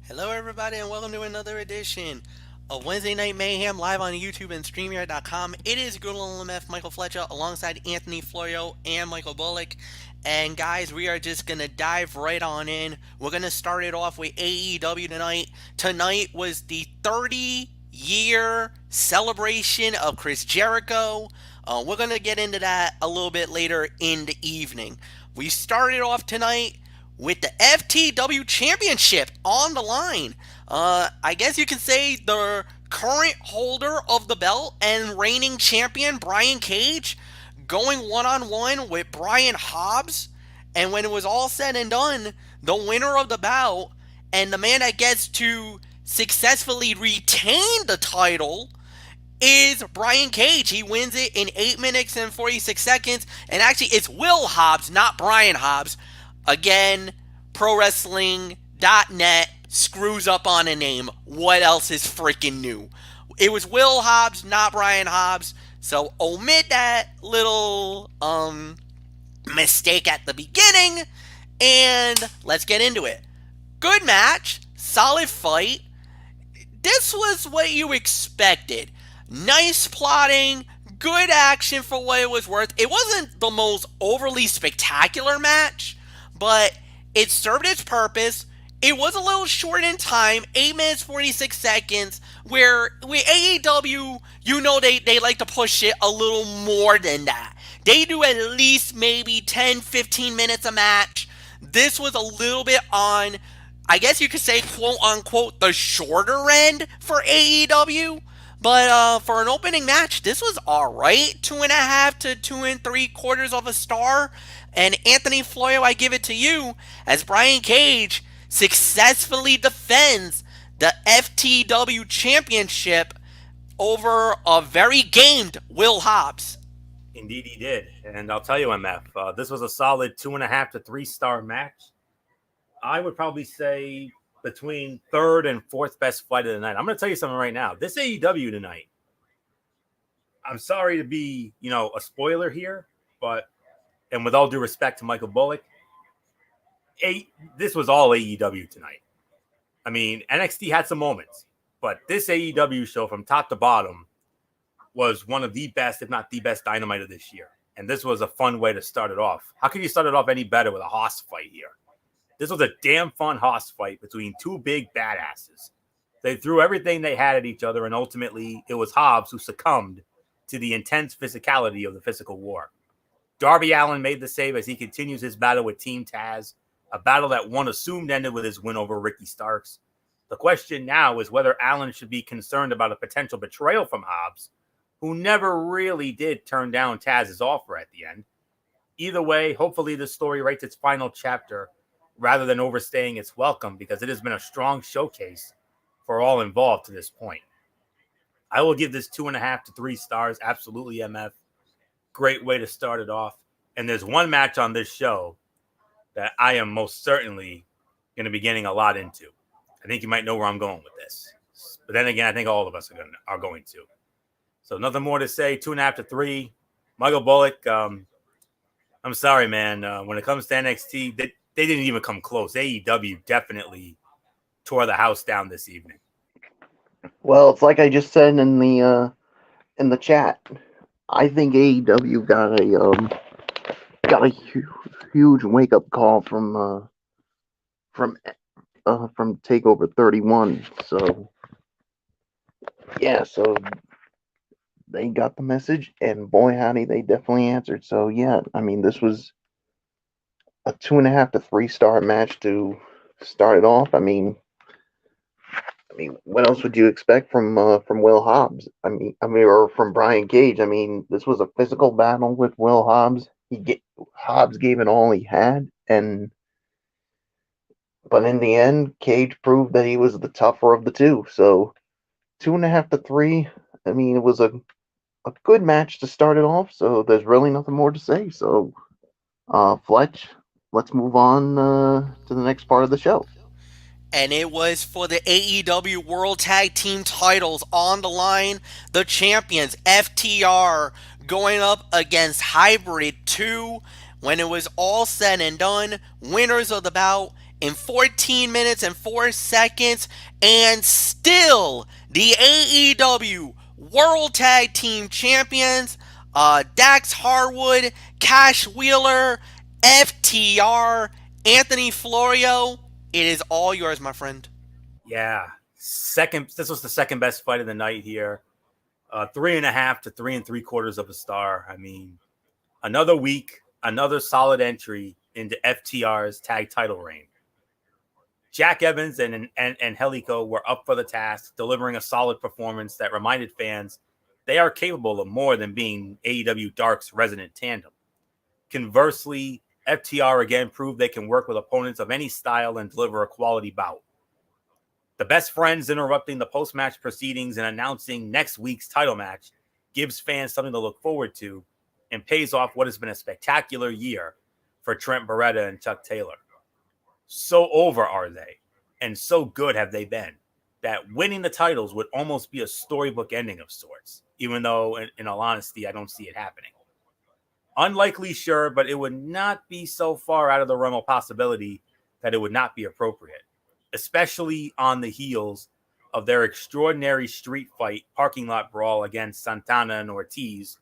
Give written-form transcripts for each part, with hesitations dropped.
Hello, everybody, and welcome to another edition of Wednesday Night Mayhem live on YouTube and StreamYard.com. It is good old MF Michael Fletcher alongside Anthony Florio and Michael Bullock. And guys, we are just gonna dive right on in. We're gonna start it off with AEW tonight. Tonight was the 30-year celebration of Chris Jericho. We're gonna get into that a little bit later in the evening. We started off tonight with the FTW Championship on the line. I guess you could say the current holder of the belt and reigning champion, Brian Cage, going one on one with Brian Hobbs. And when it was all said and done, the winner of the bout and the man that gets to successfully retain the title is Brian Cage. He wins it in 8 minutes and 46 seconds. And actually, it's Will Hobbs, not Brian Hobbs. Again, ProWrestling.net screws up on a name. What else is freaking new? It was Will Hobbs, not Brian Hobbs. So omit that little mistake at the beginning. And let's get into it. Good match. Solid fight. This was what you expected. Nice plotting, good action for what it was worth. It wasn't the most overly spectacular match, but it served its purpose. It was a little short in time, 8 minutes 46 seconds, where with AEW, they like to push it a little more than that. They do at least maybe 10, 15 minutes a match. This was a little bit on, I guess you could say, quote unquote, the shorter end for AEW. But for an opening match, this was alright. 2.5 to 2 3/4 of a star. And Anthony Florio, I give it to you, as Brian Cage successfully defends the FTW Championship over a very gamed Will Hobbs. Indeed, he did. And I'll tell you, MF, this was a solid 2.5 to 3 star match. I would probably say between third and fourth best fight of the night. I'm going to tell you something right now. This AEW tonight, I'm sorry to be, a spoiler here, but, and with all due respect to Michael Bullock, this was all AEW tonight. I mean, NXT had some moments, but this AEW show from top to bottom was one of the best, if not the best, Dynamite of this year. And this was a fun way to start it off. How could you start it off any better with a hoss fight here? This was a damn fun hoss fight between two big badasses. They threw everything they had at each other, and ultimately it was Hobbs who succumbed to the intense physicality of the physical war. Darby Allin made the save as he continues his battle with Team Taz, a battle that one assumed ended with his win over Ricky Starks. The question now is whether Allin should be concerned about a potential betrayal from Hobbs, who never really did turn down Taz's offer at the end. Either way, hopefully this story writes its final chapter rather than overstaying its welcome, because it has been a strong showcase for all involved to this point. I will give this 2.5 to 3 stars. Absolutely, MF. Great way to start it off. And there's one match on this show that I am most certainly going to be getting a lot into. I think you might know where I'm going with this. But then again, I think all of us are going to. So nothing more to say. 2.5 to 3. Michael Bullock, I'm sorry, man. When it comes to NXT, they didn't even come close. AEW definitely tore the house down this evening. Well, it's like I just said in the chat. I think AEW got a huge wake up call from Takeover 31. So yeah, so they got the message, and boy howdy, they definitely answered. So yeah, I mean, this was a 2.5 to 3 star match to start it off. I mean, what else would you expect from Will Hobbs? Or from Brian Cage? I mean, this was a physical battle with Will Hobbs. Hobbs gave it all he had, but in the end, Cage proved that he was the tougher of the two. So 2.5 to 3. I mean, it was a good match to start it off. So there's really nothing more to say. So, Fletch, let's move on to the next part of the show. And it was for the AEW World Tag Team titles on the line. The champions, FTR, going up against Hybrid 2. When it was all said and done, winners of the bout, in 14 minutes and 4 seconds, and still the AEW World Tag Team Champions, Dax Harwood, Cash Wheeler, FTR, Anthony Florio. It is all yours, my friend. Yeah. This was the second best fight of the night here. 3.5 to 3.75 of a star. I mean, another week, another solid entry into FTR's tag title reign. Jack Evans and Helico were up for the task, delivering a solid performance that reminded fans they are capable of more than being AEW Dark's resident tandem. Conversely, FTR again proved they can work with opponents of any style and deliver a quality bout. The best friends interrupting the post-match proceedings and announcing next week's title match gives fans something to look forward to and pays off what has been a spectacular year for Trent Beretta and Chuck Taylor. So over are they, and so good have they been, that winning the titles would almost be a storybook ending of sorts, even though, in all honesty, I don't see it happening. Unlikely, sure, but it would not be so far out of the realm of possibility that it would not be appropriate, especially on the heels of their extraordinary street fight parking lot brawl against Santana and Ortiz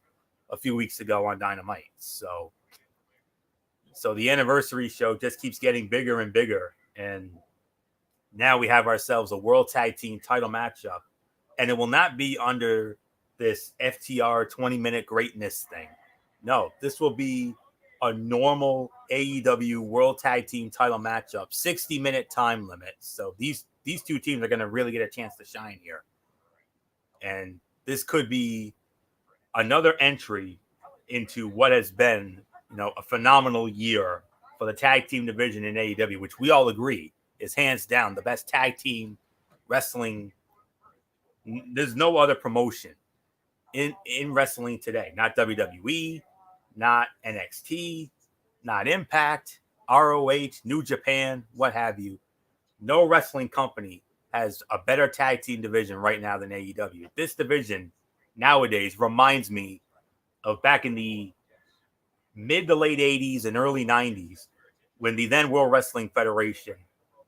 a few weeks ago on Dynamite. So the anniversary show just keeps getting bigger and bigger, and now we have ourselves a World Tag Team title matchup, and it will not be under this FTR 20-minute greatness thing. No, this will be a normal AEW World Tag Team title matchup, 60-minute time limit. So these two teams are going to really get a chance to shine here. And this could be another entry into what has been, a phenomenal year for the tag team division in AEW, which we all agree is hands down the best tag team wrestling. There's no other promotion in wrestling today. Not WWE, not NXT, not Impact, ROH, New Japan, what have you. No wrestling company has a better tag team division right now than AEW. This division nowadays reminds me of back in the mid to late 80s and early 90s when the then World Wrestling Federation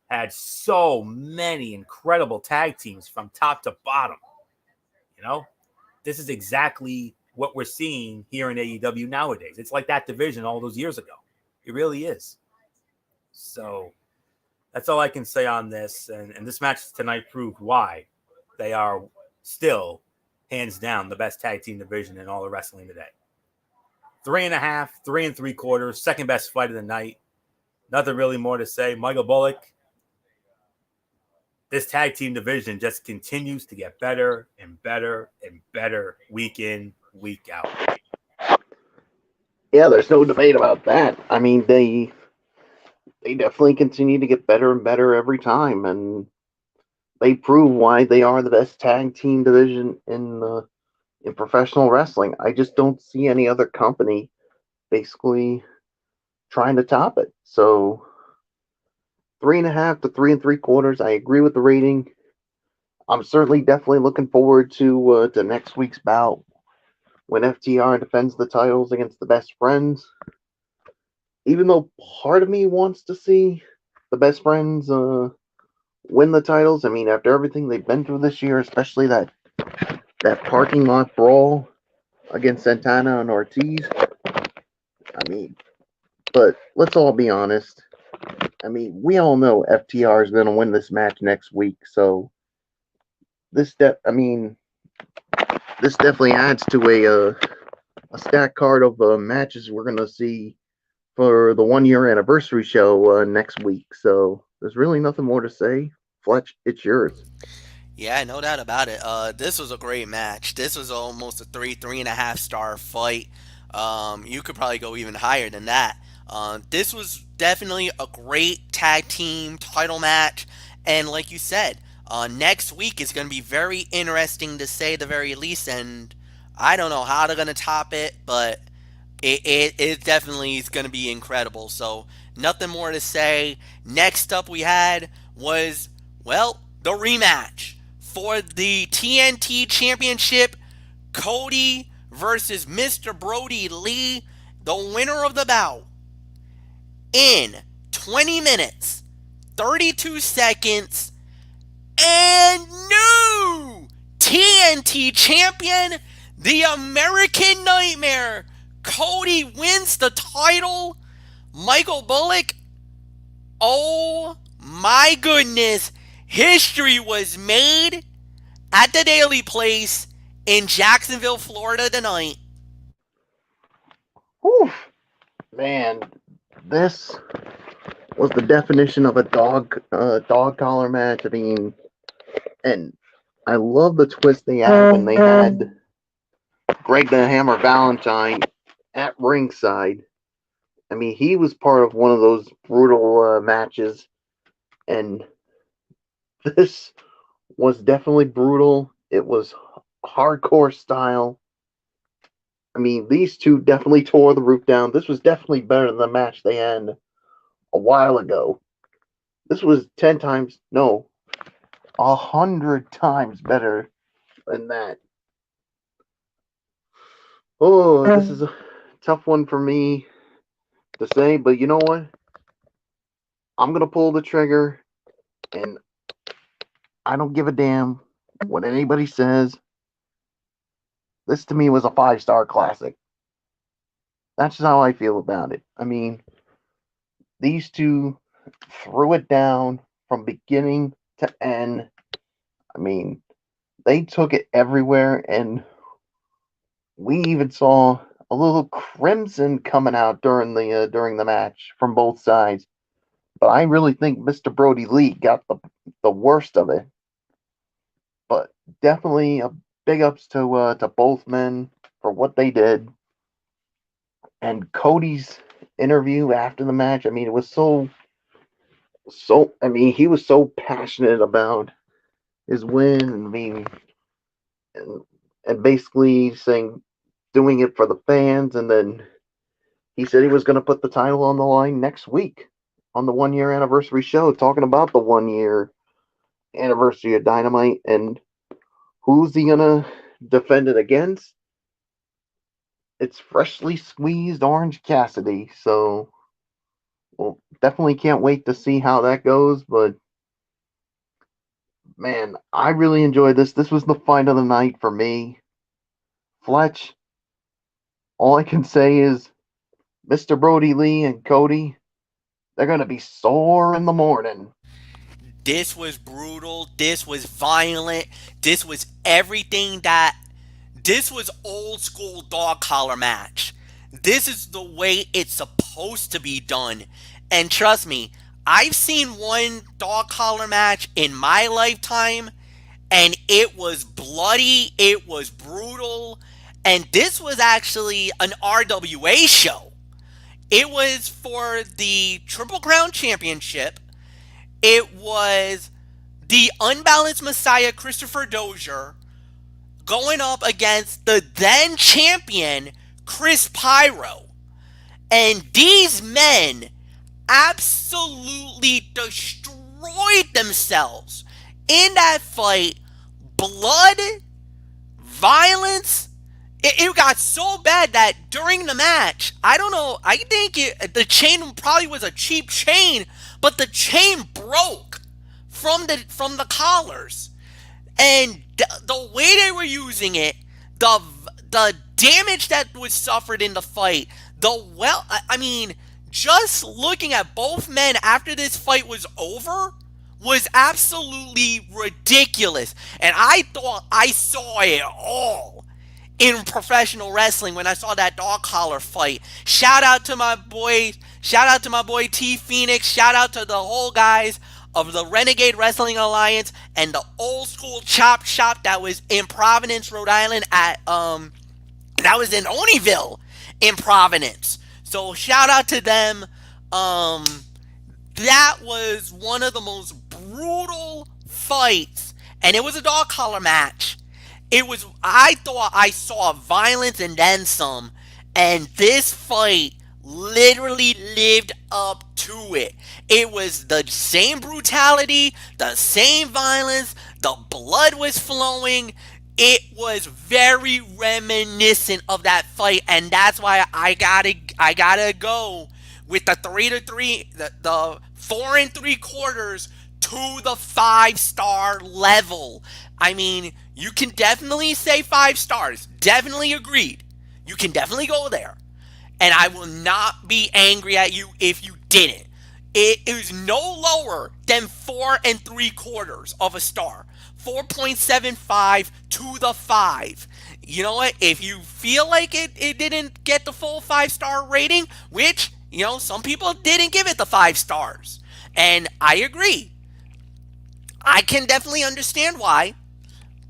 had so many incredible tag teams from top to bottom. This is exactly what we're seeing here in AEW nowadays. It's like that division all those years ago. It really is. So that's all I can say on this. And this match tonight proved why they are still, hands down, the best tag team division in all of wrestling today. 3.5, 3.75, second best fight of the night. Nothing really more to say. Michael Bullock, this tag team division just continues to get better and better and better week in, week out. Yeah, there's no debate about that. I mean, they definitely continue to get better and better every time, and they prove why they are the best tag team division in professional wrestling. I just don't see any other company basically trying to top it. So 3.5 to 3.75. I agree with the rating. I'm certainly definitely looking forward to next week's bout when FTR defends the titles against the Best Friends. Even though part of me wants to see the Best Friends win the titles. I mean, after everything they've been through this year, especially that parking lot brawl against Santana and Ortiz. I mean, but let's all be honest. I mean, we all know FTR is going to win this match next week, so this definitely adds to a stack card of matches we're going to see for the 1-year anniversary show next week. So there's really nothing more to say. Fletch, it's yours. Yeah, no doubt about it. This was a great match. This was almost a 3.5 star fight. You could probably go even higher than that. This was definitely a great tag team title match. And like you said, next week is going to be very interesting to say the very least. And I don't know how they're going to top it, but it definitely is going to be incredible. So nothing more to say. Next up we had was, well, the rematch for the TNT Championship. Cody versus Mr. Brody Lee. The winner of the bout in 20 minutes, 32 seconds, and new TNT champion, the American Nightmare, Cody wins the title. Michael Bullock, oh my goodness, history was made at the Daily Place in Jacksonville, Florida tonight. Whew, man, this was the definition of a dog collar match. I mean, and I love the twist they had when they had Greg the Hammer Valentine at ringside. I mean, he was part of one of those brutal matches, and this was definitely brutal. It was hardcore style. I mean, these two definitely tore the roof down. This was definitely better than the match they had a while ago. This was 10 times, no, 100 times better than that. Oh, this is a tough one for me to say, but you know what? I'm going to pull the trigger, and I don't give a damn what anybody says. This to me was a 5-star classic. That's just how I feel about it. I mean, these two threw it down from beginning to end. I mean, they took it everywhere, and we even saw a little crimson coming out during the match from both sides. But I really think Mr. Brody Lee got the worst of it. But definitely a big ups to both men for what they did. And Cody's interview after the match, I mean, it was I mean, he was so passionate about his win. I mean, and, and basically saying doing it for the fans, and then he said he was going to put the title on the line next week on the 1 year anniversary show, talking about the 1 year anniversary of Dynamite, and who's he going to defend it against? It's freshly squeezed Orange Cassidy, so well, definitely can't wait to see how that goes. But man, I really enjoyed this. This was the fight of the night for me. Fletch, all I can say is Mr. Brody Lee and Cody, they're going to be sore in the morning. This was brutal. This was violent. This was everything that. This was old school dog collar match. This is the way it's supposed to be done. And trust me, I've seen one dog collar match in my lifetime, and it was bloody, it was brutal, and this was actually an RWA show. It was for the Triple Crown Championship. It was the Unbalanced Messiah Christopher Dozier going up against the then champion Chris Pyro. And these men absolutely destroyed themselves in that fight. Blood, violence. It got so bad that during the match, I don't know, I think the chain probably was a cheap chain, but the chain broke from the collars. And the way they were using it, the damage that was suffered in the fight, I mean, just looking at both men after this fight was over was absolutely ridiculous. And I thought I saw it all in professional wrestling when I saw that dog collar fight. Shout out to my boy T Phoenix. Shout out to the whole guys of the Renegade Wrestling Alliance and the old school chop shop that was in Providence, Rhode Island that was in Oneyville in Providence. So shout out to them. That was one of the most brutal fights, and it was a dog collar match. I thought I saw violence and then some, and this fight literally lived up to it. It was the same brutality, the same violence, the blood was flowing. It was very reminiscent of that fight, and that's why I gotta go with the 3-3, the 4.75 to the 5-star level. I mean, you can definitely say 5 stars. Definitely agreed. You can definitely go there. And I will not be angry at you if you didn't. It is no lower than 4.75 of a star. 4.75 to the 5. You know what? If you feel like it didn't get the full 5-star rating, which, some people didn't give it the 5 stars. And I agree. I can definitely understand why.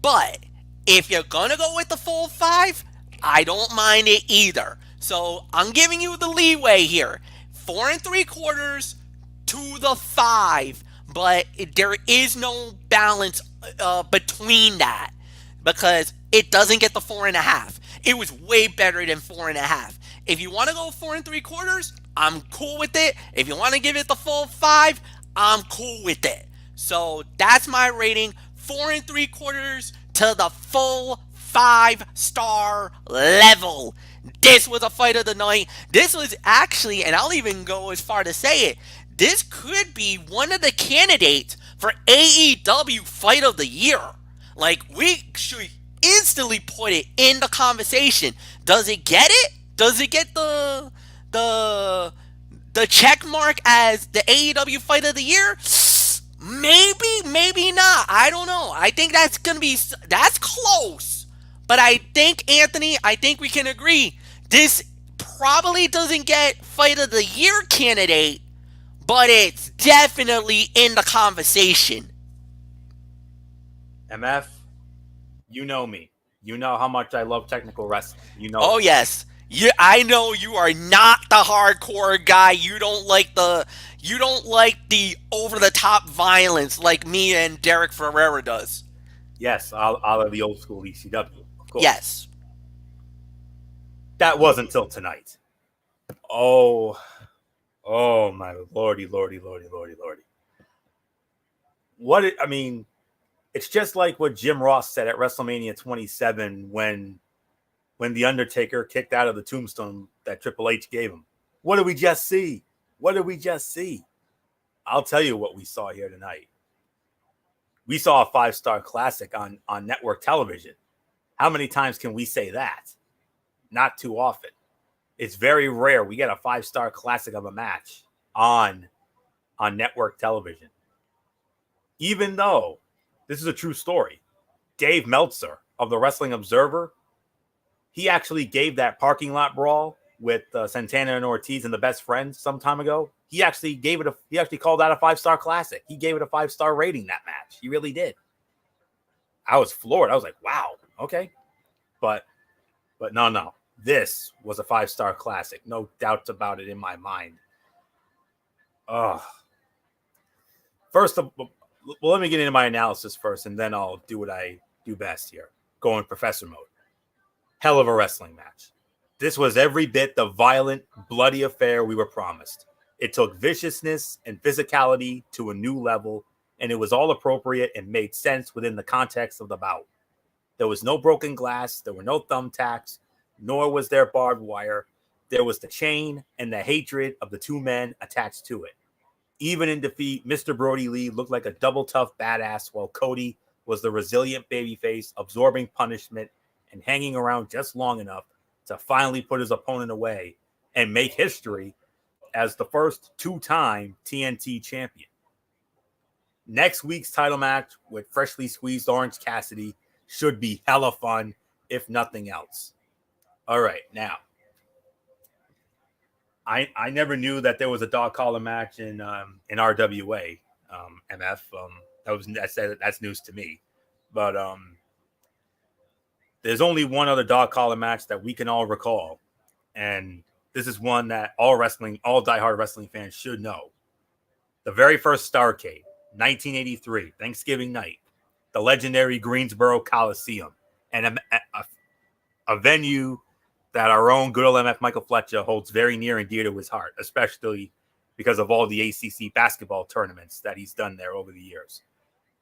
But if you're going to go with the full 5, I don't mind it either. So I'm giving you the leeway here. 4.75 to the 5. But there is no balance between that. Because it doesn't get the 4.5. It was way better than 4.5. If you want to go 4.75, I'm cool with it. If you want to give it the full 5, I'm cool with it. So that's my rating. 4.75 to the full 5-star level. This was a fight of the night. This was actually, and I'll even go as far to say it, this could be one of the candidates for AEW Fight of the Year. Like, we should instantly put it in the conversation. Does it get it? Does it get the check mark as the AEW Fight of the Year? Maybe, maybe not. I don't know. I think that's close. But I think, Anthony, we can agree this probably doesn't get Fight of the Year candidate, but it's definitely in the conversation. MF, you know me. You know how much I love technical wrestling. Oh, yes. I know you are not the hardcore guy. You don't like the over-the-top violence like me and Derek Ferreira does. Yes, I'll have the old school ECW, of course. Yes. That was until tonight. Oh my lordy. It's just like what Jim Ross said at WrestleMania 27 when The Undertaker kicked out of the tombstone that Triple H gave him. What did we just see? I'll tell you what we saw here tonight. We saw a 5-star classic on network television. How many times can we say that? Not too often. It's very rare we get a 5-star classic of a match on network television. Even though this is a true story, Dave Meltzer of the Wrestling Observer, he actually gave that parking lot brawl with Santana and Ortiz and the Best Friends some time ago. He actually called that a 5-star classic. He gave it a 5-star rating, that match. He really did. I was floored. I was like, wow, okay. But no. This was a 5-star classic. No doubts about it in my mind. Let me get into my analysis first, and then I'll do what I do best here. Go in professor mode. Hell of a wrestling match. This was every bit the violent, bloody affair we were promised. It took viciousness and physicality to a new level, and it was all appropriate and made sense within the context of the bout. There was no broken glass, there were no thumbtacks, nor was there barbed wire. There was the chain and the hatred of the two men attached to it. Even in defeat, Mr. Brody Lee looked like a double tough badass, while Cody was the resilient babyface, absorbing punishment and hanging around just long enough to finally put his opponent away and make history as the first 2-time TNT champion. Next week's title match with freshly squeezed Orange Cassidy should be hella fun, if nothing else. All right, now, I never knew that there was a dog collar match in RWA, MF. That's news to me. But there's only one other dog collar match that we can all recall, and this is one that all diehard wrestling fans should know. The very first Starrcade, 1983, Thanksgiving night, the legendary Greensboro Coliseum, and a venue that our own good old MF Michael Fletcher holds very near and dear to his heart, especially because of all the ACC basketball tournaments that he's done there over the years.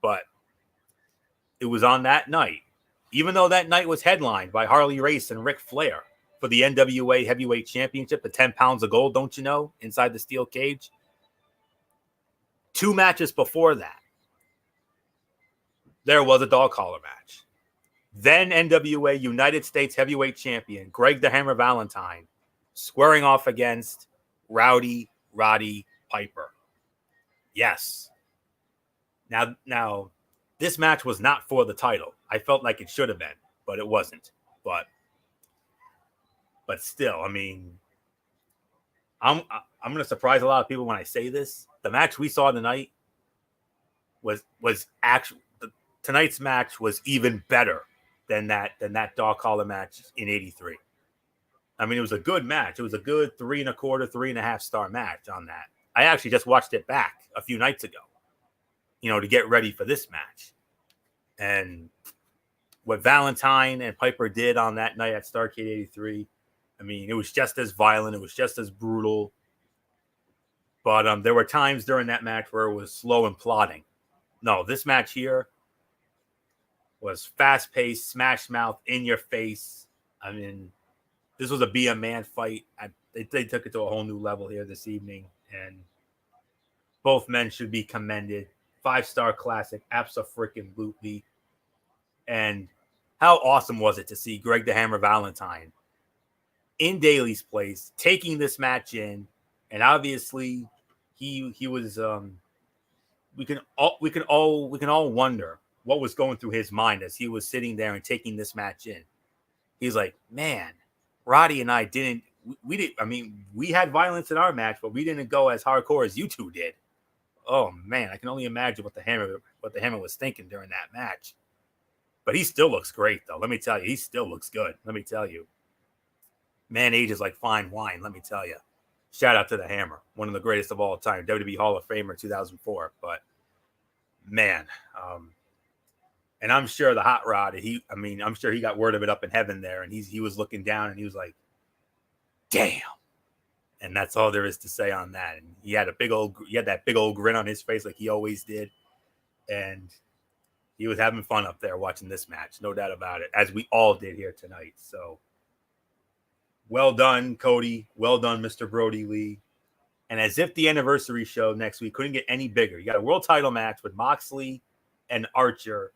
But it was on that night, even though that night was headlined by Harley Race and Ric Flair for the NWA Heavyweight Championship, the 10 pounds of gold, don't you know, inside the steel cage. 2 matches before that, there was a dog collar match. Then NWA United States Heavyweight Champion Greg the Hammer Valentine squaring off against Rowdy Roddy Piper. Yes. Now, this match was not for the title. I felt like it should have been, but it wasn't. But still, I mean, I'm going to surprise a lot of people when I say this. The match we saw tonight was actually tonight's match was even better than that dog collar match in '83. I mean, it was a good match. It was a good 3.25, 3.5 star match on that. I actually just watched it back a few nights ago, to get ready for this match. And what Valentine and Piper did on that night at Starrcade '83, I mean, it was just as violent. It was just as brutal. But there were times during that match where it was slow and plodding. No, this match here was fast-paced, smash mouth, in your face. I mean, this was a be a man fight. They took it to a whole new level here this evening, and both men should be commended. 5-star classic, abso-freaking-lutely. And how awesome was it to see Greg the Hammer Valentine in Daly's place, taking this match in, and obviously he was. We can all wonder what was going through his mind as he was sitting there and taking this match in. He's like, man, Roddy and I didn't. We didn't. I mean, we had violence in our match, but we didn't go as hardcore as you two did. Oh man, I can only imagine what the Hammer was thinking during that match. But he still looks great, though. Let me tell you, he still looks good. Let me tell you. Man ages like fine wine, let me tell you. Shout out to the Hammer, one of the greatest of all time, WWE Hall of Famer 2004. But man, and I'm sure the Hot Rod, I'm sure he got word of it up in heaven there, and he was looking down and he was like, damn. And that's all there is to say on that. And he had that big old grin on his face like he always did. And he was having fun up there watching this match, no doubt about it, as we all did here tonight. So well done, Cody. Well done, Mr. Brody Lee. And as if the anniversary show next week couldn't get any bigger, you got a world title match with Moxley and Archer.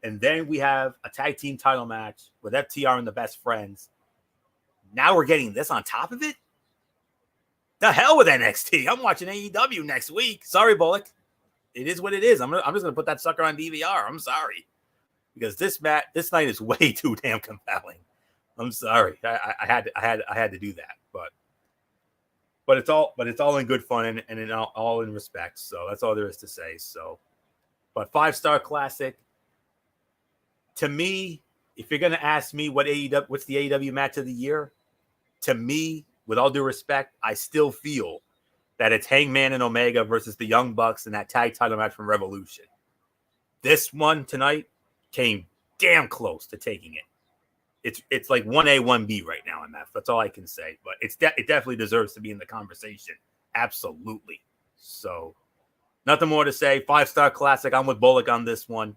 And then we have a tag team title match with FTR and the Best Friends. Now we're getting this on top of it? The hell with NXT. I'm watching AEW next week. Sorry, Bullock. It is what it is. I'm just going to put that sucker on DVR. I'm sorry. Because this night is way too damn compelling. I'm sorry. I had to do that. But it's all in good fun and all in respect. So that's all there is to say. So, but 5-star classic. To me, if you're gonna ask me what's the AEW match of the year, to me, with all due respect, I still feel that it's Hangman and Omega versus the Young Bucks in that tag title match from Revolution. This one tonight came damn close to taking it. It's like 1A, 1B right now, MF. That's all I can say. But it definitely deserves to be in the conversation. Absolutely. So, nothing more to say. 5-star classic. I'm with Bullock on this one.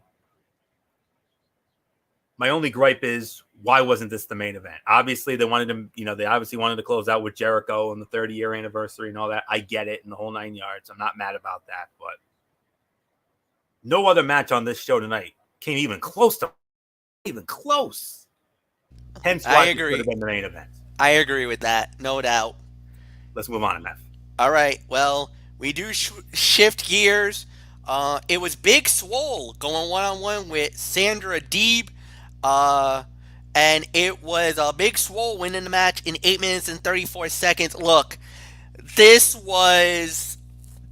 My only gripe is, why wasn't this the main event? Obviously, they wanted to close out with Jericho on the 30-year anniversary and all that. I get it, and the whole 9 yards. I'm not mad about that. But no other match on this show tonight came even close. Hence why it could have been the main event. I agree with that, no doubt. Let's move on, MF. All right, well, we do shift gears. It was Big Swole going one-on-one with Sandra Deeb. And it was a Big Swole winning the match in 8 minutes and 34 seconds. Look, this was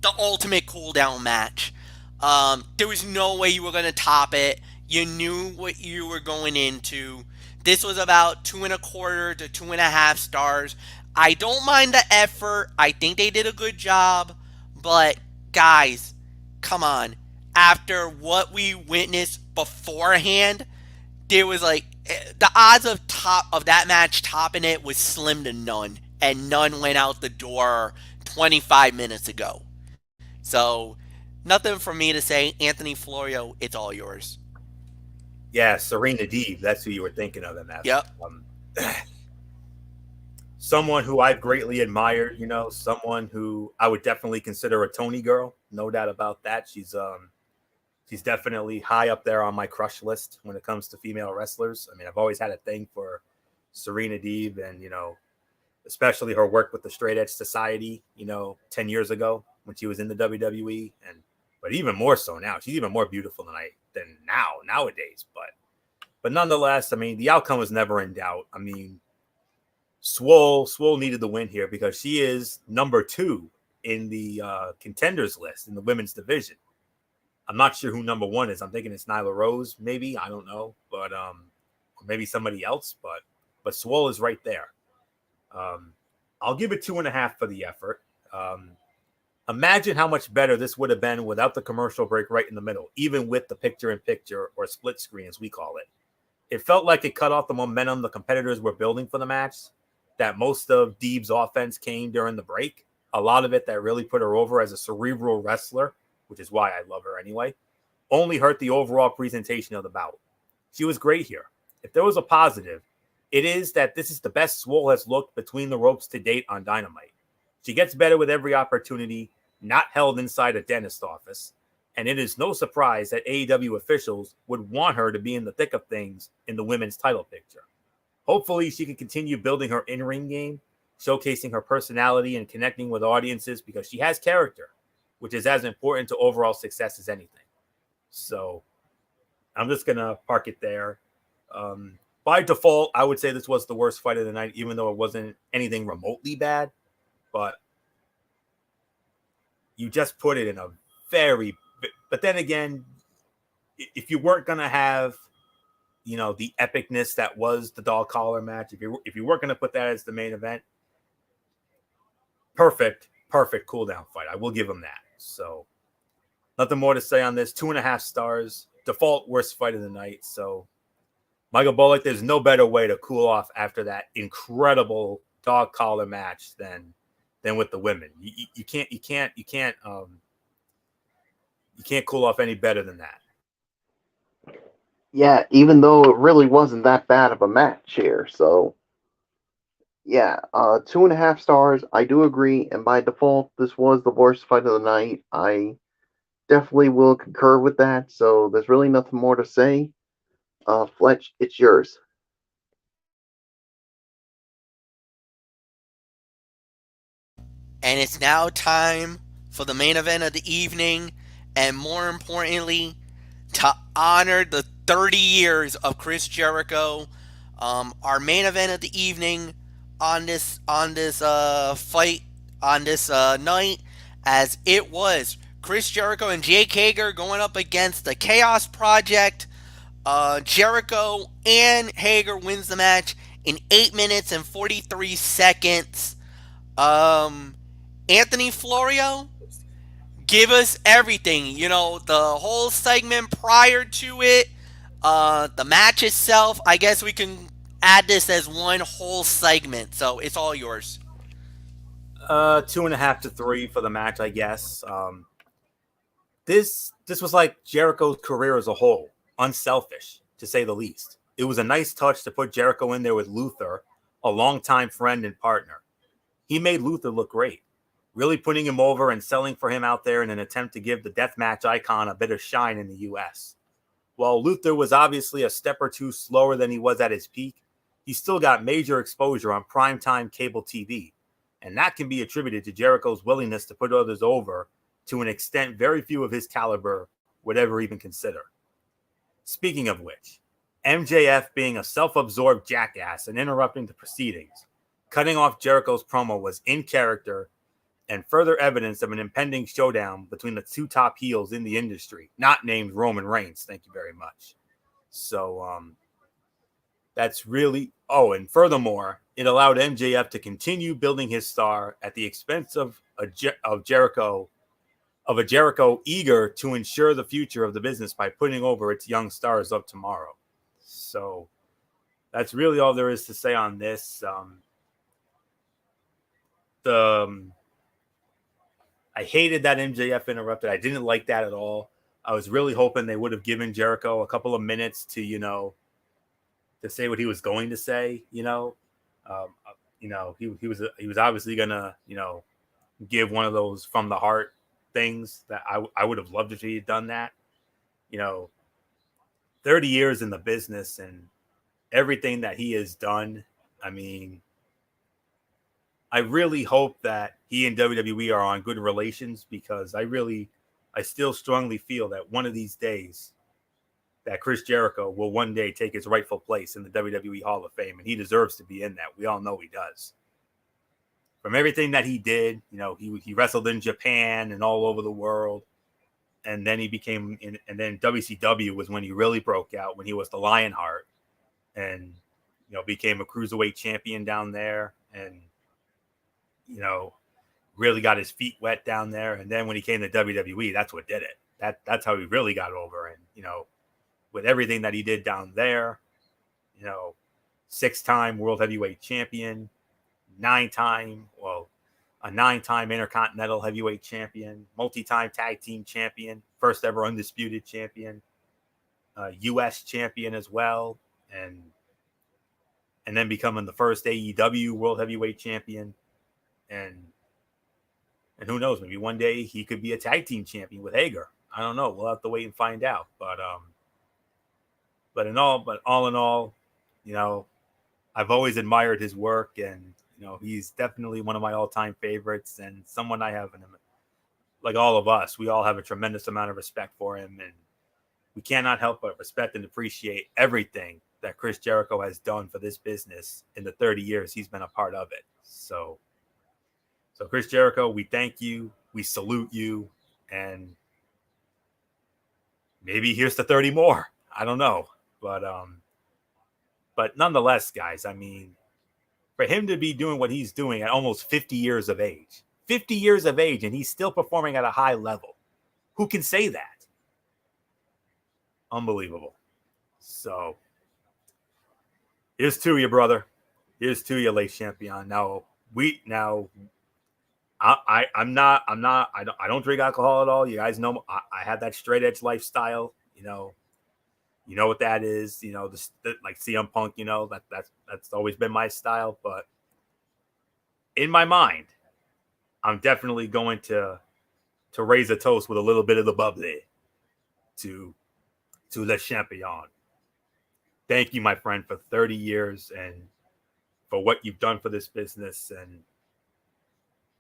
the ultimate cool-down match. There was no way you were going to top it. You knew what you were going into. This was about 2.25 to 2.5 stars. I don't mind the effort. I think they did a good job. But, guys, come on. After what we witnessed beforehand, there was like the odds of that match topping it was slim to none, and none went out the door 25 minutes ago. So nothing for me to say. Anthony Florio, it's all yours. Yeah, Serena Deeb. That's who you were thinking of in that. Yep. someone who I've greatly admired, someone who I would definitely consider a Tony girl. No doubt about that. She's definitely high up there on my crush list when it comes to female wrestlers. I mean, I've always had a thing for Serena Deeb and, especially her work with the Straight Edge Society, 10 years ago when she was in the WWE. But even more so now. She's even more beautiful than nowadays. But nonetheless, I mean, the outcome was never in doubt. I mean, Swole needed the win here because she is number 2 in the contenders list in the women's division. I'm not sure who number 1 is. I'm thinking it's Nyla Rose, maybe. I don't know, but or maybe somebody else. But Swole is right there. I'll give it 2.5 for the effort. Imagine how much better this would have been without the commercial break right in the middle, even with the picture-in-picture or split screen, as we call it. It felt like it cut off the momentum the competitors were building for the match, that most of Deeb's offense came during the break. A lot of it that really put her over as a cerebral wrestler, which is why I love her anyway, only hurt the overall presentation of the bout. She was great here. If there was a positive, it is that this is the best Swole has looked between the ropes to date on Dynamite. She gets better with every opportunity, not held inside a dentist office, and it is no surprise that AEW officials would want her to be in the thick of things in the women's title picture. Hopefully, she can continue building her in-ring game, showcasing her personality and connecting with audiences because she has character, which is as important to overall success as anything. So I'm just going to park it there. By default, I would say this was the worst fight of the night, even though it wasn't anything remotely bad. But you just put it in a very... But then again, if you weren't going to have, the epicness that was the dog collar match, if you weren't going to put that as the main event, perfect cool down fight. I will give him that. So nothing more to say on this. 2.5 stars. Default worst fight of the night. So Michael Bullock, there's no better way to cool off after that incredible dog collar match than with the women. You can't cool off any better than that. Yeah, even though it really wasn't that bad of a match here. So yeah, 2.5 stars. I do agree, and by default, this was the worst fight of the night. I definitely will concur with that. So there's really nothing more to say. Fletch, it's yours. And it's now time for the main event of the evening, and more importantly, to honor the 30 years of Chris Jericho. Our main event of the evening on this fight on this night, as it was Chris Jericho and Jake Hager going up against the Chaos Project. Jericho and Hager wins the match in 8 minutes and 43 seconds. Anthony Florio, give us everything. The whole segment prior to it, the match itself. I guess we can add this as one whole segment. So it's all yours. 2.5 to 3 for the match, I guess. This was like Jericho's career as a whole, unselfish to say the least. It was a nice touch to put Jericho in there with Luther, a longtime friend and partner. He made Luther look great, really putting him over and selling for him out there in an attempt to give the deathmatch icon a bit of shine in the U.S. While Luther was obviously a step or two slower than he was at his peak, he still got major exposure on primetime cable TV, and that can be attributed to Jericho's willingness to put others over to an extent very few of his caliber would ever even consider. Speaking of which, MJF being a self-absorbed jackass and interrupting the proceedings, cutting off Jericho's promo was in character and further evidence of an impending showdown between the two top heels in the industry, not named Roman Reigns. Thank you very much. So that's really... Oh, and furthermore, it allowed MJF to continue building his star at the expense of Jericho eager to ensure the future of the business by putting over its young stars of tomorrow. So that's really all there is to say on this. I hated that MJF interrupted. I didn't like that at all. I was really hoping they would have given Jericho a couple of minutes to, to say what he was going to say, he was obviously gonna give one of those from the heart things that I would have loved if he had done that. 30 years in the business and everything that he has done. I mean, I really hope that he and WWE are on good relations, because I still strongly feel that one of these days that Chris Jericho will one day take his rightful place in the WWE Hall of Fame, and he deserves to be in that. We all know he does. From everything that he did, he wrestled in Japan and all over the world, and then and then WCW was when he really broke out, when he was the Lionheart, and became a cruiserweight champion down there, and really got his feet wet down there. And then when he came to WWE, that's what did it. That's how he really got over. And with everything that he did down there, 6-time world heavyweight champion, a 9-time intercontinental heavyweight champion, multi-time tag team champion, first ever undisputed champion, U.S. champion as well, and then becoming the first AEW world heavyweight champion, and who knows, maybe one day he could be a tag team champion with Hager. I don't know. We'll have to wait and find out. But all in all, I've always admired his work, and he's definitely one of my all-time favorites, and someone I have, like all of us, we all have a tremendous amount of respect for him, and we cannot help but respect and appreciate everything that Chris Jericho has done for this business in the 30 years he's been a part of it. So Chris Jericho, we thank you, we salute you, and maybe here's to 30 more. I don't know. But nonetheless, guys, I mean, for him to be doing what he's doing at almost 50 years of age, and he's still performing at a high level. Who can say that? Unbelievable. So here's to you, brother. Here's to you, late champion. I don't drink alcohol at all. You guys know I have that straight edge lifestyle. You know what that is. Like CM Punk. That's always been my style. But in my mind, I'm definitely going to raise a toast with a little bit of the bubbly to Le Champion. Thank you, my friend, for 30 years and for what you've done for this business,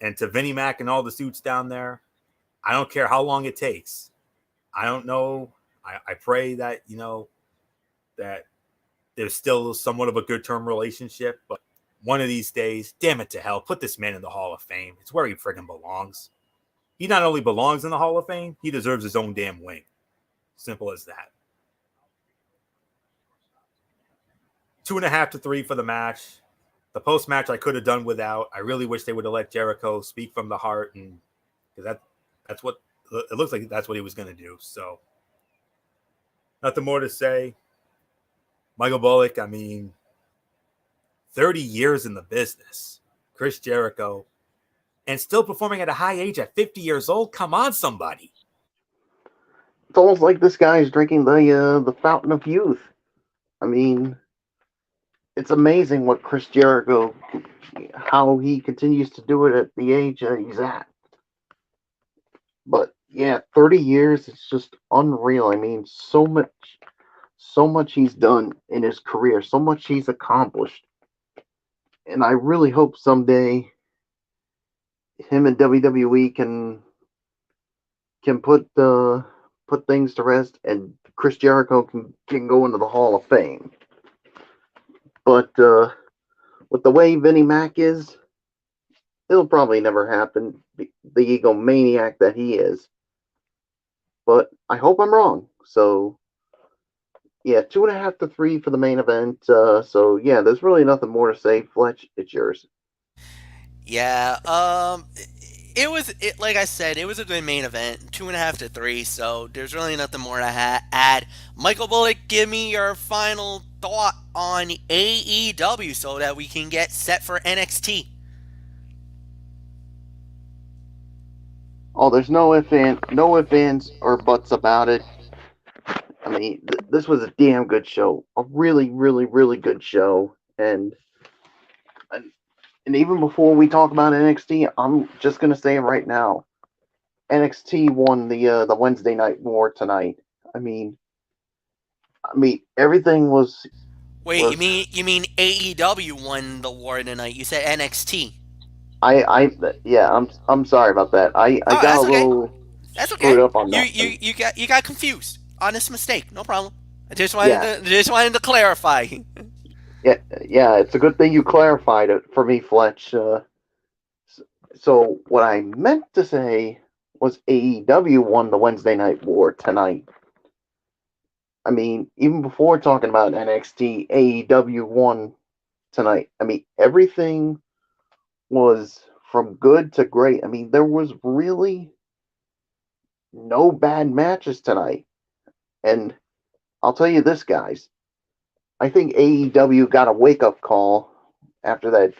and to Vinnie Mac and all the suits down there. I don't care how long it takes. I don't know. I pray that, that there's still somewhat of a good term relationship, but one of these days, damn it to hell, put this man in the Hall of Fame. It's where he friggin' belongs. He not only belongs in the Hall of Fame, he deserves his own damn wing. Simple as that. 2.5 to 3 for the match. The post-match I could have done without. I really wish they would have let Jericho speak from the heart, and because that's what it looks like. That's what he was going to do. So nothing more to say. Michael Bullock, I mean, 30 years in the business. Chris Jericho, and still performing at a high age at 50 years old. Come on, somebody. It's almost like this guy's drinking the fountain of youth. I mean, it's amazing what Chris Jericho, how he continues to do it at the age that he's at. But yeah, 30 years, it's just unreal. I mean, so much he's done in his career, so much he's accomplished. And I really hope someday him and WWE can put things to rest, and Chris Jericho can go into the Hall of Fame. But with the way Vinnie Mac is, it'll probably never happen. The egomaniac that he is. But I hope I'm wrong. So yeah, 2.5 to 3 for the main event. So yeah, there's really nothing more to say. Fletch, it's yours. Yeah, like I said, it was a good main event, 2.5 to 3. So there's really nothing more to add. Michael Bullock, give me your final thought on AEW so that we can get set for NXT. Oh, there's no ifs, ands, or buts about it. I mean, this was a damn good show. A really, really, really good show. And And even before we talk about NXT, I'm just gonna say it right now. NXT won the Wednesday Night War tonight. I mean, everything Wait, you was mean you mean AEW won the war tonight? You said NXT. I yeah, I'm sorry about that. I Oh, got a that's okay. little That's okay. screwed up on You that you one. you got you got confused. Honest mistake. No problem. I Yeah, just wanted to clarify. yeah, yeah. It's a good thing you clarified it for me, Fletch. So what I meant to say was AEW won the Wednesday Night War tonight. I mean, even before talking about NXT, AEW won tonight. I mean, everything was from good to great. I mean, there was really no bad matches tonight. And I'll tell you this, guys. I think AEW got a wake up call after that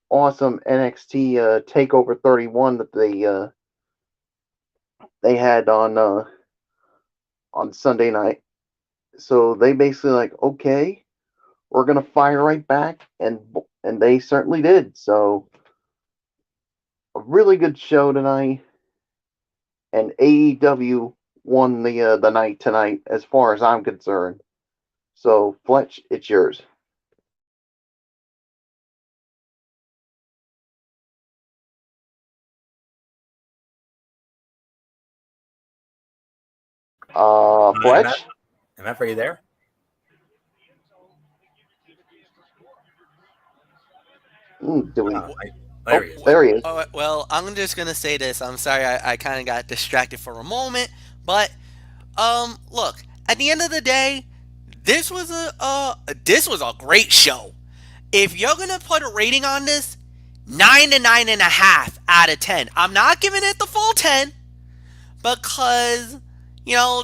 awesome NXT Takeover 31 that they had on Sunday night. So they basically like, okay, we're gonna fire right back, and they certainly did. So a really good show tonight, and AEW won the night tonight, as far as I'm concerned. So Fletch, it's yours. MF, Fletch, MF, are you there? do we? Oh, there Oh, he is. there he is. Well, I'm just gonna say this. I'm sorry, I kind of got distracted for a moment, but look. At the end of the day, this was a great show. If you're gonna put a rating on this, 9 to 9.5 out of 10. I'm not giving it the full 10 because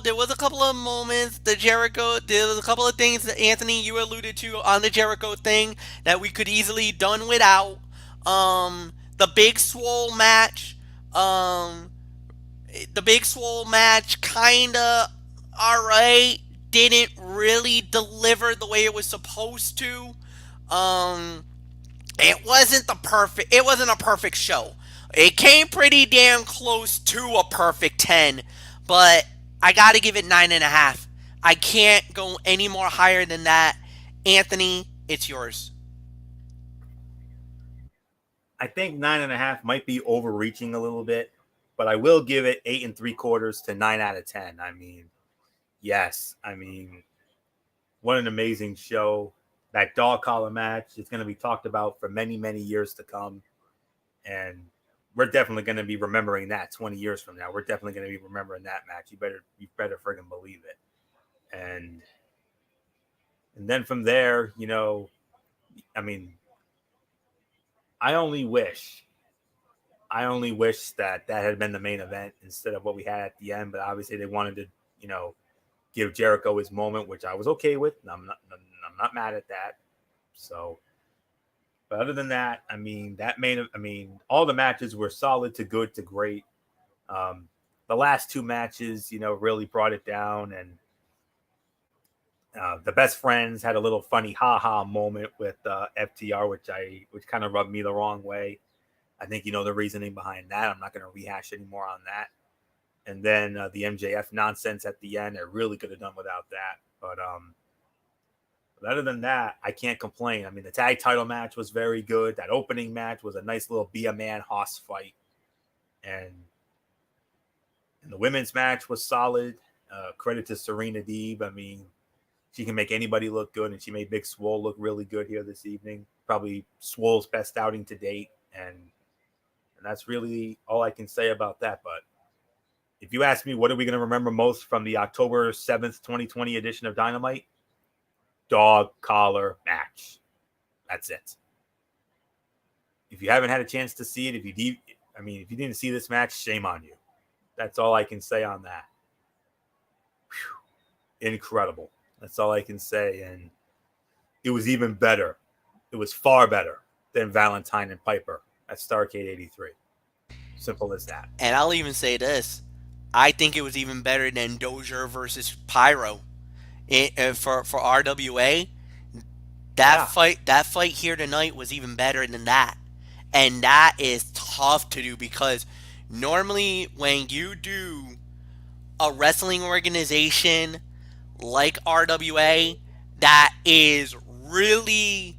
there was a couple of moments there was a couple of things that Anthony you alluded to on the Jericho thing that we could easily done without. The Big Swole match, um, kinda alright. Didn't really deliver the way it was supposed to. Um, it wasn't a perfect show. It came pretty damn close to a perfect 10, but I gotta give it 9.5. I can't go any more higher than that. Anthony, it's yours. I think 9.5 might be overreaching a little bit, but I will give it 8.75 to 9 out of 10. I mean, yes, I mean, what an amazing show. That dog collar match is going to be talked about for many, many years to come. And we're definitely going to be remembering that 20 years from now. We're definitely going to be remembering that match. You better friggin' believe it. And then from there, I mean, I only wish that had been the main event instead of what we had at the end. But obviously, they wanted to, give Jericho his moment, which I was okay with. I'm not mad at that. So, but other than that, I mean, all the matches were solid to good to great. The last two matches, really brought it down, and the best friends had a little funny ha moment with FTR, which kind of rubbed me the wrong way. I think the reasoning behind that. I'm not going to rehash any more on that. And then the MJF nonsense at the end, I really could have done without that. But other than that, I can't complain. I mean, the tag title match was very good. That opening match was a nice little be a man Hoss fight, and the women's match was solid. Credit to Serena Deeb. I mean, she can make anybody look good, and she made Big Swole look really good here this evening. Probably Swole's best outing to date, and that's really all I can say about that. But if you ask me, what are we going to remember most from the October 7th, 2020 edition of Dynamite? Dog collar match. That's it. If you haven't had a chance to see it, if you didn't see this match, shame on you. That's all I can say on that. Whew. Incredible. That's all I can say. And it was even better. It was far better than Valentine and Piper at Starrcade 83. Simple as that. And I'll even say this. I think it was even better than Dozier versus Pyro. For RWA, Yeah. that fight here tonight was even better than that. And that is tough to do because normally when you do a wrestling organization like RWA that is really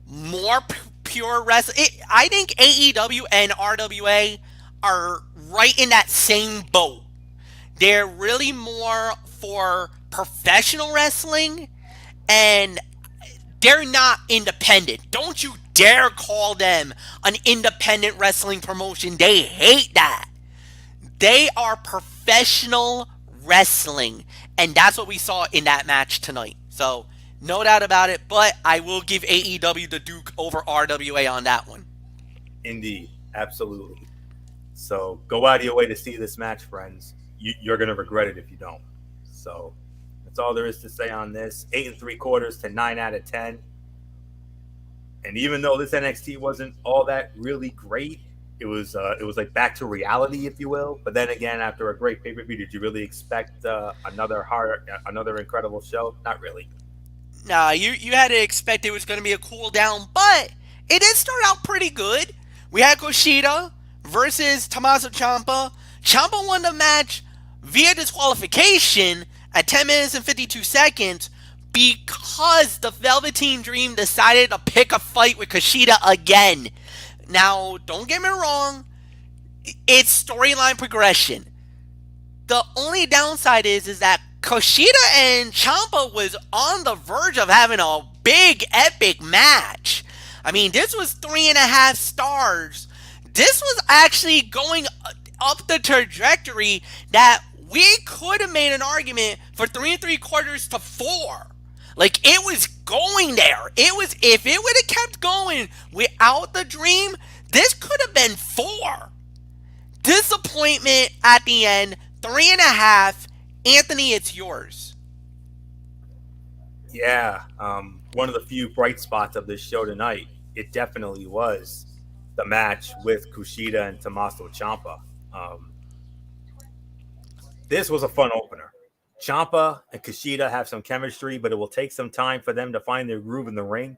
more pure wrestling, I think AEW and RWA are right in that same boat. They're really more for professional wrestling, and they're not independent. Don't you dare call them an independent wrestling promotion. They hate that. They are professional wrestling, and that's what we saw in that match tonight. So, no doubt about it, but I will give AEW the Duke over RWA on that one. Indeed, absolutely. So go out of your way to see this match, friends. You're going to regret it if you don't. So that's all there is to say on this. 8.75 to 9 out of 10. And even though this NXT wasn't all that really great, it was like back to reality, if you will. But then again, after a great pay-per-view, did you really expect another incredible show? Not really. Nah, you had to expect it was going to be a cool down, but it did start out pretty good. We had Kushida versus Tommaso Ciampa. Ciampa won the match via disqualification at 10 minutes and 52 seconds because the Velveteen Dream decided to pick a fight with Kushida again. Now, don't get me wrong, it's storyline progression. The only downside is that Kushida and Ciampa was on the verge of having a big epic match. I mean, this was 3.5 stars. This was actually going up the trajectory that we could have made an argument for 3.75 to 4. Like, it was going there. It was, if it would have kept going without the Dream, this could have been 4. Disappointment at the end, 3.5. Anthony, it's yours. Yeah, one of the few bright spots of this show tonight, it definitely was the match with Kushida and Tommaso Ciampa. This was a fun opener. Ciampa and Kushida have some chemistry, but it will take some time for them to find their groove in the ring.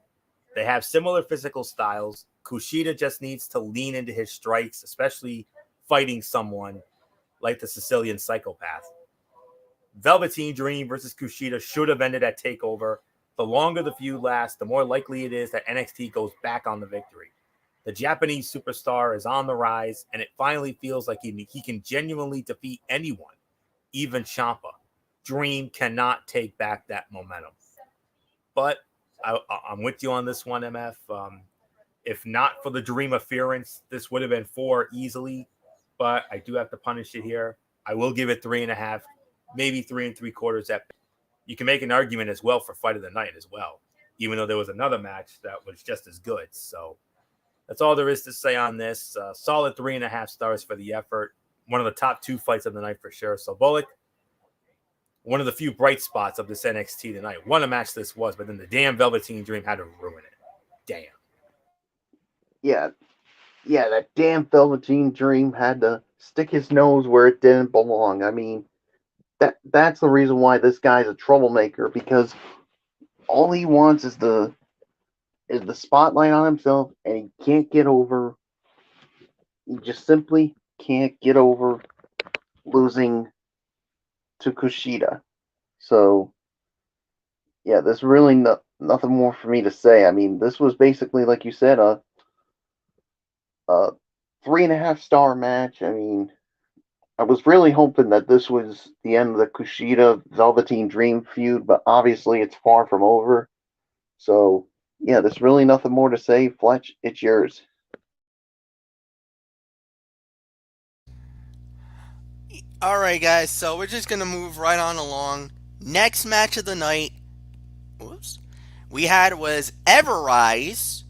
They have similar physical styles. Kushida just needs to lean into his strikes, especially fighting someone like the Sicilian Psychopath. Velveteen Dream versus Kushida should have ended at TakeOver. The longer the feud lasts, the more likely it is that NXT goes back on the victory. The Japanese superstar is on the rise, and it finally feels like he can genuinely defeat anyone, even Ciampa. Dream cannot take back that momentum. But I'm with you on this one, MF. If not for the Dream interference, this would have been 4 easily, but I do have to punish it here. I will give it 3.5, maybe 3.75. You can make an argument as well for Fight of the Night as well, even though there was another match that was just as good. So that's all there is to say on this. Solid 3.5 stars for the effort. One of the top 2 fights of the night for sure. So Bullock, one of the few bright spots of this NXT tonight. What a match this was, but then the damn Velveteen Dream had to ruin it. Damn. Yeah, that damn Velveteen Dream had to stick his nose where it didn't belong. I mean, that's the reason why this guy's a troublemaker, because all he wants is the spotlight on himself, and he can't get over. He just simply can't get over losing to Kushida. So, yeah, there's really nothing more for me to say. I mean, this was basically, like you said, a 3.5 star match. I mean, I was really hoping that this was the end of the Kushida Velveteen Dream feud, but obviously it's far from over. So, yeah, there's really nothing more to say. Fletch, it's yours. All right, guys. So we're just gonna move right on along. Next match of the night, whoops, we had was Everrise.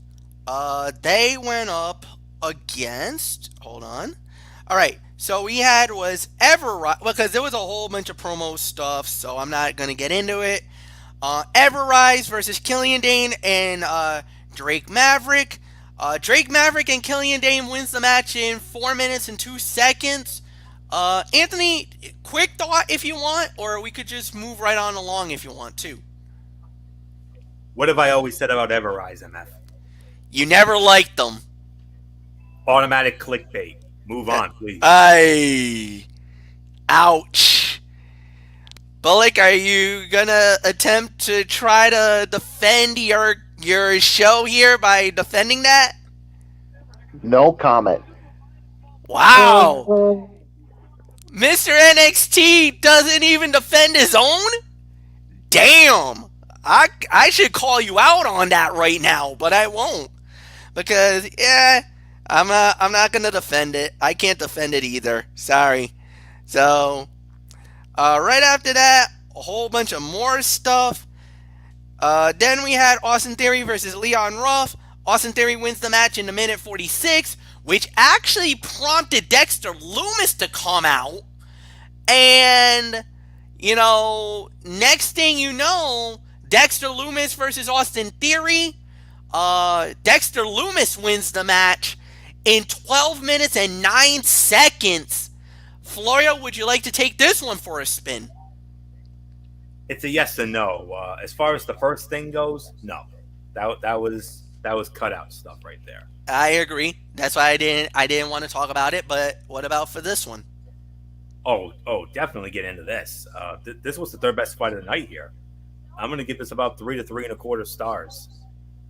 They went up against. Hold on. All right. So we had was Everrise because there was a whole bunch of promo stuff. So I'm not gonna get into it. Everrise versus Killian Dane and Drake Maverick. Drake Maverick and Killian Dane wins the match in 4 minutes and 2 seconds. Anthony, quick thought if you want, or we could just move right on along if you want to. What have I always said about Everrise, MF? You never liked them. Automatic clickbait. Move on, please. Ouch. Bullock, are you gonna attempt to try to defend your show here by defending that? No comment. Wow. Mr. NXT doesn't even defend his own? Damn. I should call you out on that right now, but I won't. Because I'm not gonna defend it. I can't defend it either. Sorry. So right after that, a whole bunch of more stuff. Then we had Austin Theory versus Leon Ruff. Austin Theory wins the match in the minute 46, which actually prompted Dexter Lumis to come out. And, next thing you know, Dexter Lumis versus Austin Theory. Dexter Lumis wins the match in 12 minutes and 9 seconds. Florio, would you like to take this one for a spin? It's a yes and no. As far as the first thing goes, no. That was cutout stuff right there. I agree. That's why I didn't want to talk about it. But what about for this one? Oh, definitely get into this. This was the third best fight of the night here. I'm going to give this about 3 to 3.25 stars.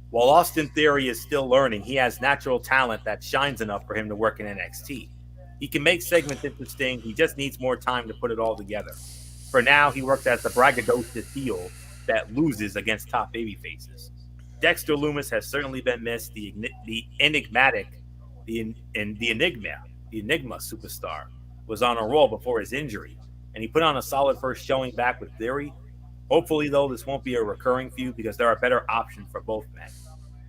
While Austin Theory is still learning, he has natural talent that shines enough for him to work in NXT. He can make segments interesting. He just needs more time to put it all together. For now, he works as the braggadocious heel that loses against top babyfaces. Dexter Lumis has certainly been missed. The Enigma superstar was on a roll before his injury, and he put on a solid first showing back with Theory. Hopefully, though, this won't be a recurring feud because there are better options for both men.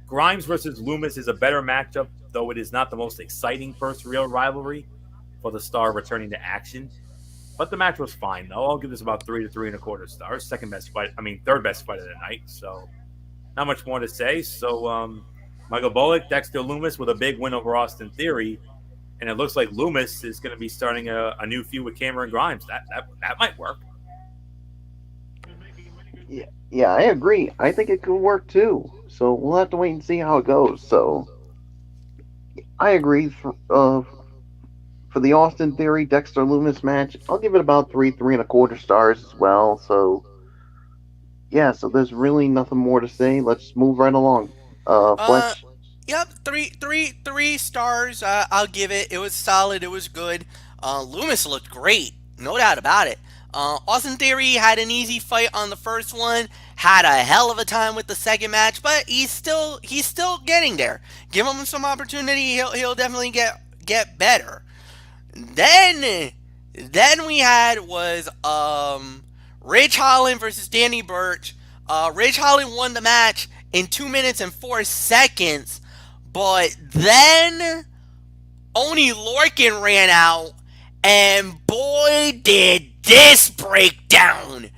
Grimes versus Lumis is a better matchup, though it is not the most exciting first real rivalry for the star returning to action. But the match was fine, though. I'll give this about 3 to 3.25 stars. Third best fight of the night. So, not much more to say. So, Michael Bullock, Dexter Lumis with a big win over Austin Theory. And it looks like Lumis is going to be starting a new feud with Cameron Grimes. That might work. Yeah, I agree. I think it could work too. So we'll have to wait and see how it goes. So I agree. For the Austin Theory Dexter Lumis match, I'll give it about 3.25 stars as well. So yeah, so there's really nothing more to say. Let's move right along. Fletch. Yep, three stars. I'll give it. It was solid. It was good. Lumis looked great, no doubt about it. Austin Theory had an easy fight on the first one. Had a hell of a time with the second match, but he's still getting there. Give him some opportunity. He'll definitely get better. Then we had was Ridge Holland versus Danny Burch. Ridge Holland won the match in 2 minutes and 4 seconds. But then Oney Lorcan ran out, and boy, did this break down.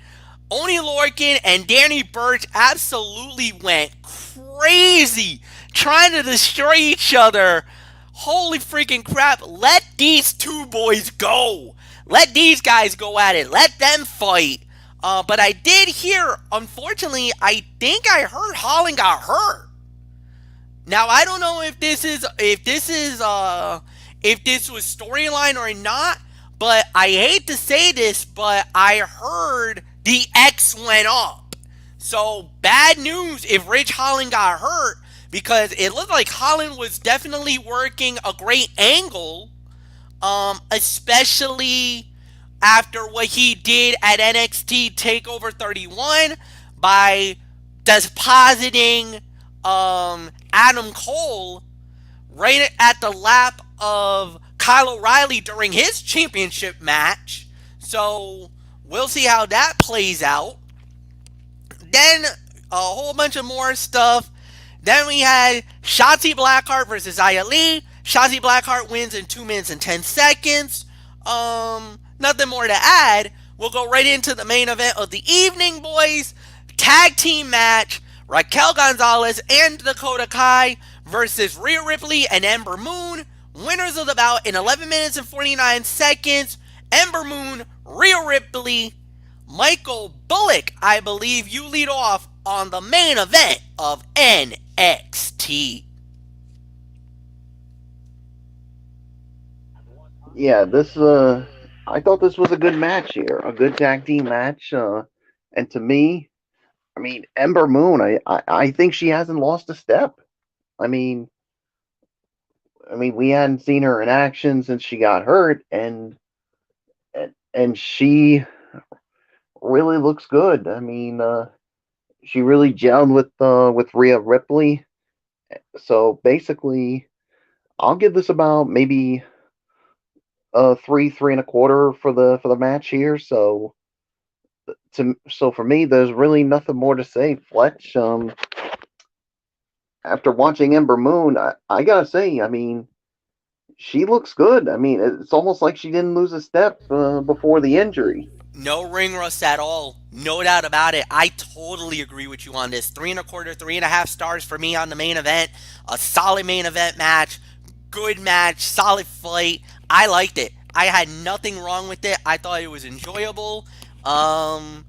Oney Lorcan and Danny Burch absolutely went crazy trying to destroy each other. Holy freaking crap. Let these two boys go. Let these guys go at it. Let them fight. But I did hear, unfortunately, I think I heard Holland got hurt. Now I don't know if this was storyline or not, but I hate to say this, but I heard the X went up. So bad news if Ridge Holland got hurt, because it looked like Holland was definitely working a great angle, especially after what he did at NXT TakeOver 31 by depositing Adam Cole right at the lap of Kyle O'Reilly during his championship match. So we'll see how that plays out. Then a whole bunch of more stuff. Then we had Shotzi Blackheart versus Xia Li. Shotzi Blackheart wins in 2 minutes and 10 seconds. Nothing more to add. We'll go right into the main event of the evening, boys. Tag team match. Raquel Gonzalez and Dakota Kai versus Rhea Ripley and Ember Moon. Winners of the bout in 11 minutes and 49 seconds. Ember Moon, Rhea Ripley. Michael Bullock, I believe you lead off on the main event of NXT. Yeah, this I thought this was a good match here, a good tag team match. And to me, I mean, Ember Moon, I think she hasn't lost a step. I mean, we hadn't seen her in action since she got hurt, and she really looks good. I mean, she really gelled with Rhea Ripley. So basically, I'll give this about maybe three and a quarter for the match here. So for me, there's really nothing more to say, Fletch. After watching Ember Moon, I gotta say, I mean, she looks good. I mean, it's almost like she didn't lose a step before the injury. No ring rust at all. No doubt about it. I totally agree with you on this. 3.25, 3.5 stars for me on the main event. A solid main event match. Good match. Solid fight. I liked it. I had nothing wrong with it. I thought it was enjoyable. Um,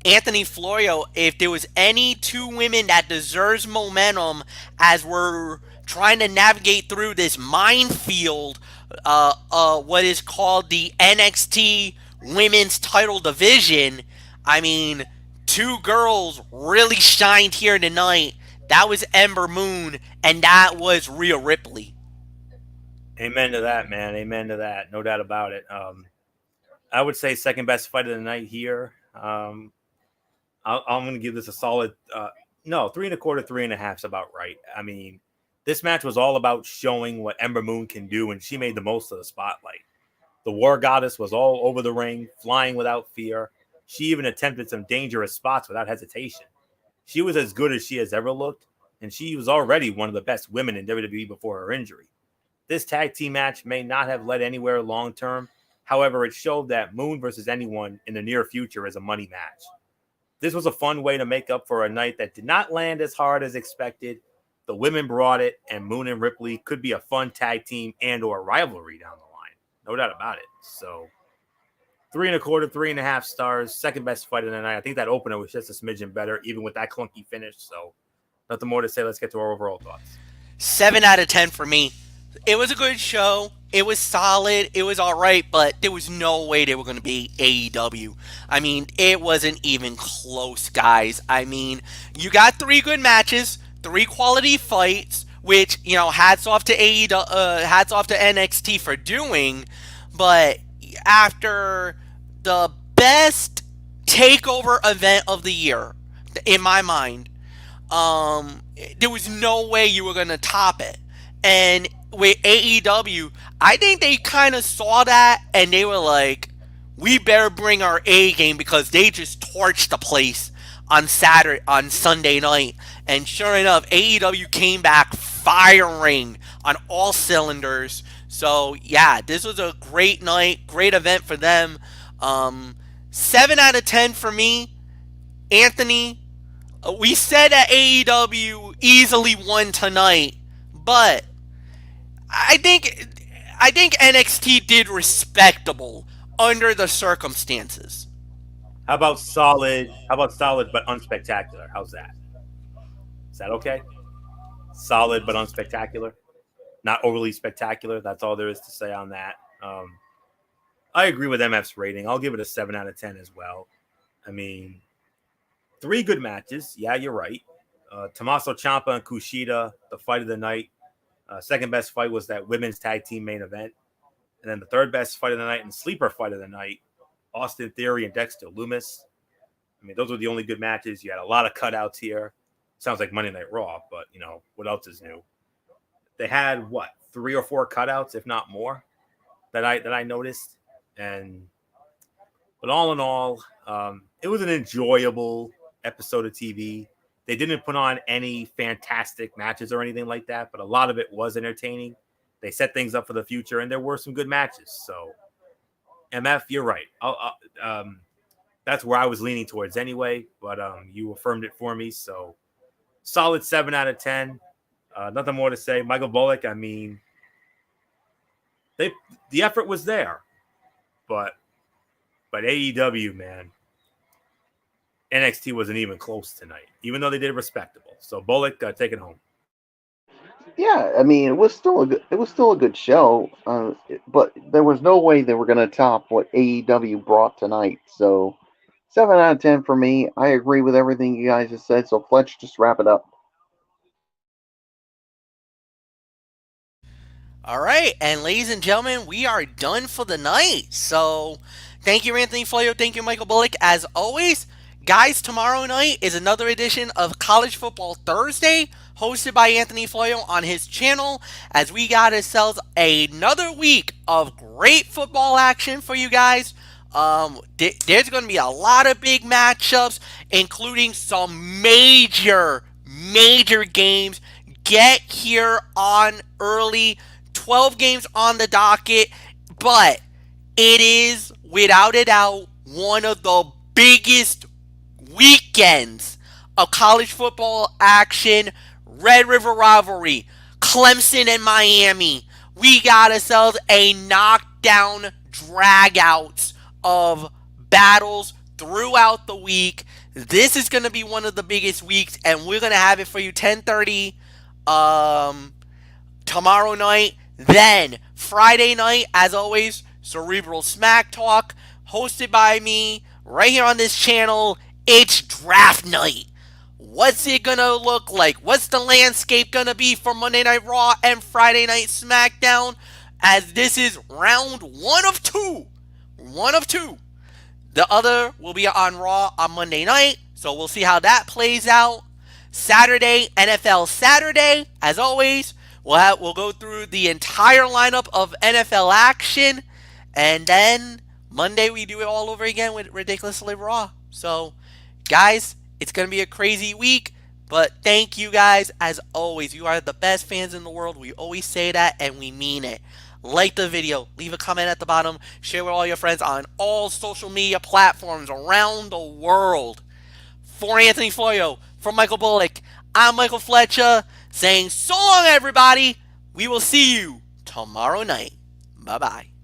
Anthony Florio, if there was any two women that deserves momentum as we're trying to navigate through this minefield, what is called the NXT Women's Title Division, I mean, two girls really shined here tonight. That was Ember Moon, and that was Rhea Ripley. Amen to that, man. Amen to that. No doubt about it. I would say second best fight of the night here. I'm going to give this a solid no 3.25, 3.5 is about right. I mean, this match was all about showing what Ember Moon can do, and she made the most of the spotlight. The War Goddess was all over the ring, flying without fear. She even attempted some dangerous spots without hesitation. She was as good as she has ever looked, and she was already one of the best women in WWE before her injury. This tag team match may not have led anywhere long term. However, it showed that Moon versus anyone in the near future is a money match. This was a fun way to make up for a night that did not land as hard as expected. The women brought it, and Moon and Ripley could be a fun tag team and or rivalry down the line. No doubt about it. So 3.25, 3.5 stars, second best fight of the night. I think that opener was just a smidgen better, even with that clunky finish. So nothing more to say. Let's get to our overall thoughts. 7 out of 10 for me. It was a good show. It was solid. It was all right, but there was no way they were going to be AEW. I mean, it wasn't even close, guys. I mean, you got three good matches, three quality fights, which hats off to AEW, hats off to NXT for doing. But after the best takeover event of the year, in my mind, there was no way you were gonna top it. And with AEW, I think they kind of saw that and they were like, "We better bring our A game because they just torched the place on Sunday night." And sure enough, AEW came back firing on all cylinders. So yeah, this was a great night, great event for them. 7 out of 10 for me, Anthony. We said that AEW easily won tonight, but I think I think NXT did respectable under the circumstances. How about solid? How about solid but unspectacular? How's that? Is that okay? Solid but unspectacular. Not overly spectacular. That's all there is to say on that. I agree with MF's rating. I'll give it a 7 out of 10 as well. I mean, three good matches. Yeah, you're right. Tommaso Ciampa and Kushida, the fight of the night. Second best fight was that women's tag team main event. And then the third best fight of the night and sleeper fight of the night, Austin Theory and Dexter Lumis. I mean, those were the only good matches. You had a lot of cutouts here. Sounds like Monday Night Raw, but what else is new? They had what, 3 or 4 cutouts, if not more, that I noticed. But all in all, it was an enjoyable episode of TV. They didn't put on any fantastic matches or anything like that, but a lot of it was entertaining. They set things up for the future, and there were some good matches. So, MF, you're right. That's where I was leaning towards anyway, but you affirmed it for me. So, solid 7 out of 10. Nothing more to say. Michael Bullock, I mean, the effort was there, but AEW, man, NXT wasn't even close tonight, even though they did respectable. So Bullock, take it home. Yeah, I mean, it was still a good show, but there was no way they were going to top what AEW brought tonight. So, 7 out of 10 for me. I agree with everything you guys have said. So, Fletch, just wrap it up. All right, and ladies and gentlemen, we are done for the night. So, thank you, Anthony Floyo. Thank you, Michael Bullock. As always, guys, tomorrow night is another edition of College Football Thursday, hosted by Anthony Floyo on his channel. As we got ourselves another week of great football action for you guys. There's going to be a lot of big matchups, including some major games. Get here on early. 12 games on the docket, but it is without a doubt one of the biggest weekends of college football action. Red River rivalry, Clemson and Miami. We got ourselves a knockdown dragouts of battles throughout the week. This is going to be one of the biggest weeks, and we're going to have it for you 10:30 tomorrow night. Then Friday night, as always, Cerebral Smack Talk, hosted by me right here on this channel. It's draft night. What's it gonna look like? What's the landscape gonna be for Monday Night Raw and Friday Night SmackDown? As this is round one of two. One of two. The other will be on Raw on Monday night, so we'll see how that plays out. Saturday, NFL Saturday, as always. We'll go through the entire lineup of NFL action, and then Monday we do it all over again with Ridiculously Raw. So, guys, it's going to be a crazy week, but thank you guys as always. You are the best fans in the world. We always say that, and we mean it. Like the video, leave a comment at the bottom, share with all your friends on all social media platforms around the world. For Anthony Floyo, from Michael Bullock, I'm Michael Fletcher, saying so long, everybody. We will see you tomorrow night. Bye-bye.